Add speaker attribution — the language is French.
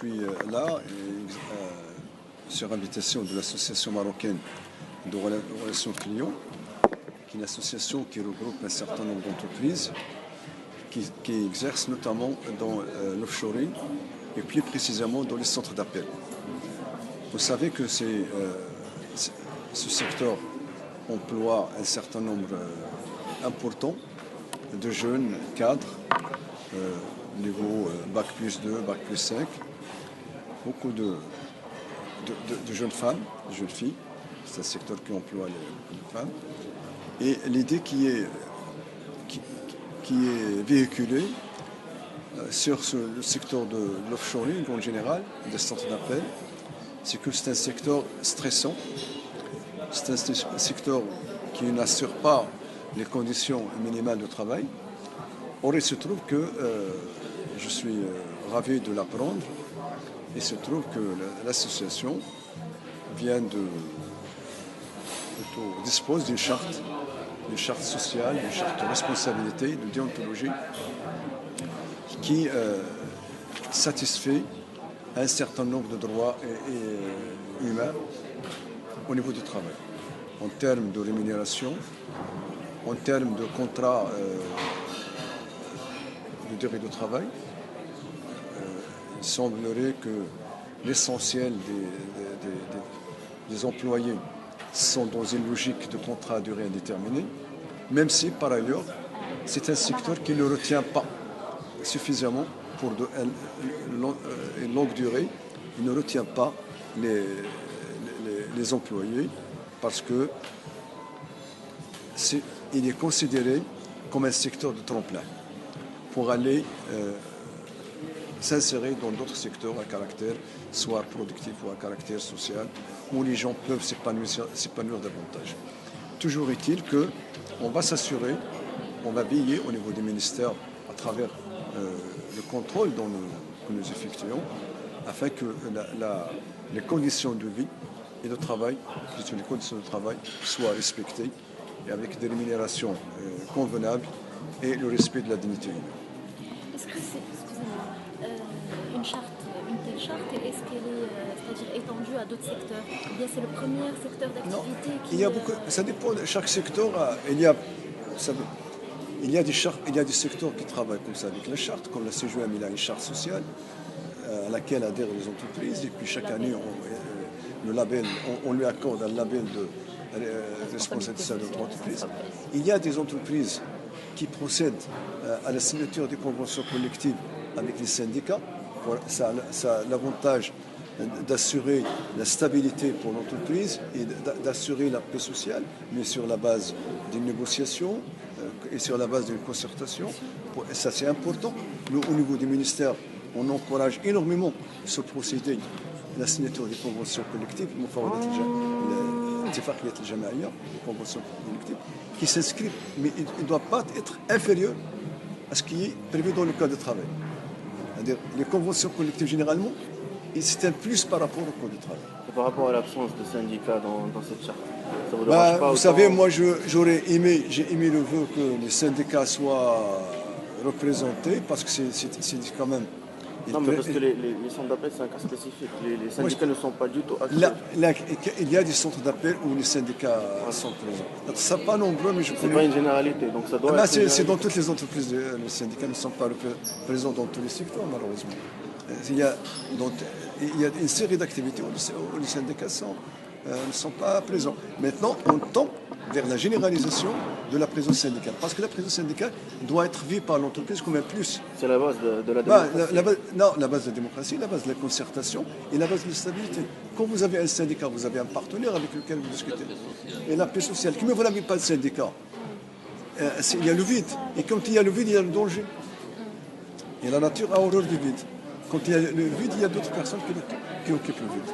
Speaker 1: suis là sur invitation de l'Association marocaine de relations clients, qui est une association qui regroupe un certain nombre d'entreprises qui exercent notamment dans l'offshoring et plus précisément dans les centres d'appel. Vous savez que ce secteur emploie un certain nombre important de jeunes cadres, niveau Bac plus 2, Bac plus 5, beaucoup de jeunes femmes, de jeunes filles. C'est un secteur qui emploie beaucoup de femmes. Et l'idée qui est véhiculée sur le secteur de l'offshoring en général, des centres d'appel, c'est que c'est un secteur stressant, c'est un secteur qui n'assure pas les conditions minimales de travail. Or, il se trouve que je suis ravi de l'apprendre. Il se trouve que l'association dispose d'une charte sociale, d'une charte de responsabilité, de déontologie, qui satisfait un certain nombre de droits humains au niveau du travail, en termes de rémunération, en termes de contrat de durée de travail. Il semblerait que l'essentiel des employés sont dans une logique de contrat à durée indéterminée, même si par ailleurs c'est un secteur qui ne retient pas suffisamment pour une longue durée. Il ne retient pas les employés parce que il est considéré comme un secteur de tremplin pour aller s'insérer dans d'autres secteurs à caractère soit productif ou à caractère social, où les gens peuvent s'épanouir davantage. Toujours est-il qu'on va s'assurer, on va veiller au niveau des ministères à travers le contrôle que nous effectuons, afin que les conditions de vie et de travail, les conditions de travail soient respectées et avec des rémunérations convenables et le respect de la dignité humaine.
Speaker 2: Est-ce que c'est, excusez-moi, une telle charte, est-ce qu'elle est, c'est-à-dire étendue à d'autres secteurs? Ou bien c'est le premier secteur d'activité qui...
Speaker 1: Il y a beaucoup, ça dépend de chaque secteur. Il y a des secteurs qui travaillent comme ça avec la charte, comme la CGM, il a une charte sociale à laquelle adhèrent les entreprises, et puis chaque année on lui accorde un label de responsabilité sociale de l'entreprise. Il y a des entreprises qui procèdent à la signature des conventions collectives avec les syndicats. Ça a l'avantage d'assurer la stabilité pour l'entreprise et d'assurer la paix sociale, mais sur la base d'une négociation et sur la base d'une concertation. Ça, c'est important. Nous, au niveau du ministère, on encourage énormément ce procédé, la signature des conventions collectives, les conventions collectives, qui s'inscrivent, mais il ne doit pas être inférieur à ce qui est prévu dans le code de travail. C'est-à-dire, les conventions collectives, généralement, c'est un plus par rapport au code du travail.
Speaker 3: Et par rapport à l'absence de syndicats dans cette charte, ça vous dérange pas?
Speaker 1: Vous savez, moi, j'ai émis le vœu que les syndicats soient représentés, parce que c'est quand même...
Speaker 3: Non, mais parce que les centres d'appel, c'est un cas spécifique. Les syndicats ne sont pas du tout actifs.
Speaker 1: Il y a des centres d'appel où les syndicats sont présents. Ce ne sont pas nombreux, mais je connais...
Speaker 3: C'est pas une généralité, donc ça doit être...
Speaker 1: C'est dans toutes les entreprises. Les syndicats ne sont pas présents dans tous les secteurs, malheureusement. Il y a une série d'activités où les syndicats ne sont pas présents. Maintenant, on tend vers la généralisation de la présence syndicale. Parce que la présence syndicale doit être vue par l'entreprise comme un plus.
Speaker 3: C'est la base de la démocratie.
Speaker 1: La base de la démocratie, la base de la concertation et la base de la stabilité. Quand vous avez un syndicat, vous avez un partenaire avec lequel vous discutez. Et la paix sociale. Mais vous n'avez pas de syndicat. Il y a le vide. Et quand il y a le vide, il y a le danger. Et la nature a horreur du vide. Quand il y a le vide, il y a d'autres personnes qui occupent le vide.